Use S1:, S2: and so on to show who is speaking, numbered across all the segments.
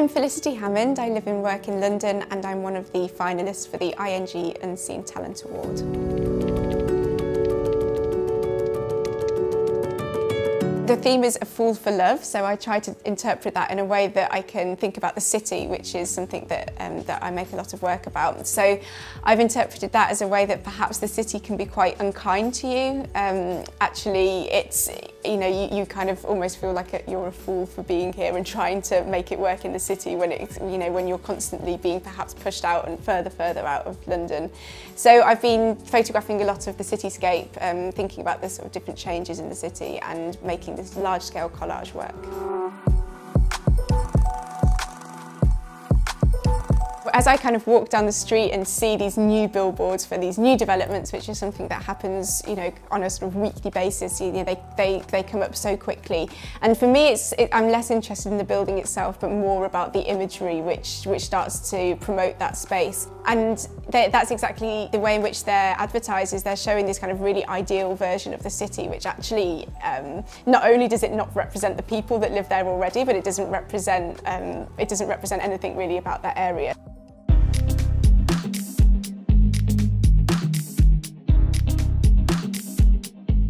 S1: I'm Felicity Hammond. I live and work in London and I'm one of the finalists for the ING Unseen Talent Award. The theme is A Fool for Love, so I try to interpret that in a way that I can think about the city, which is something that, that I make a lot of work about. So I've interpreted that as a way that perhaps the city can be quite unkind to you. Actually, it's, you know, you kind of almost feel like you're a fool for being here and trying to make it work in the city when it's, you know, when you're constantly being perhaps pushed out and further out of London. So I've been photographing a lot of the cityscape, thinking about the sort of different changes in the city and making this large-scale collage work. As I kind of walk down the street and see these new billboards for these new developments, which is something that happens, you know, on a sort of weekly basis, you know, they come up so quickly. And for me, I'm less interested in the building itself, but more about the imagery which starts to promote that space. And that's exactly the way in which they're advertised, is they're showing this kind of really ideal version of the city, which actually, not only does it not represent the people that live there already, but it doesn't represent anything really about that area.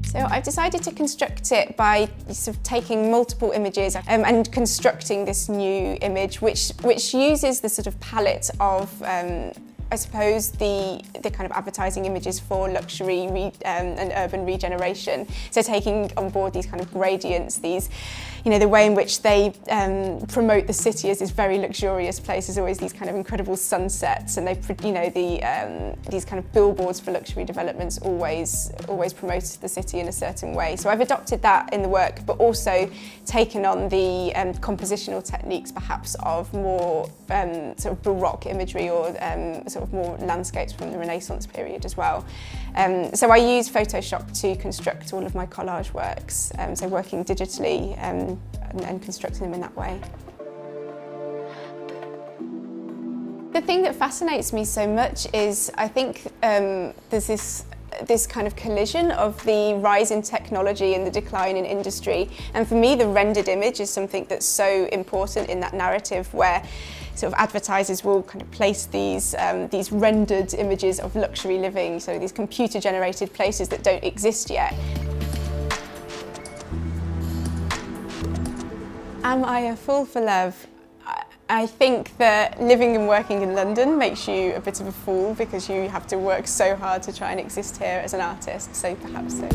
S1: So I've decided to construct it by sort of taking multiple images and constructing this new image, which uses the sort of palette of, I suppose, the kind of advertising images for luxury and urban regeneration. So taking on board these kind of gradients, these, you know, the way in which they promote the city as this very luxurious place. There's always these kind of incredible sunsets, and they, you know, these kind of billboards for luxury developments always promote the city in a certain way. So I've adopted that in the work, but also taken on the compositional techniques, perhaps, of more sort of Baroque imagery or sort of more landscapes from the Renaissance period as well. So I use Photoshop to construct all of my collage works, so working digitally and constructing them in that way. The thing that fascinates me so much is, I think there's this kind of collision of the rise in technology and the decline in industry. And for me, the rendered image is something that's so important in that narrative, where sort of advertisers will kind of place these rendered images of luxury living, so these computer-generated places that don't exist yet. Am I a fool for love? I think that living and working in London makes you a bit of a fool, because you have to work so hard to try and exist here as an artist, so perhaps so.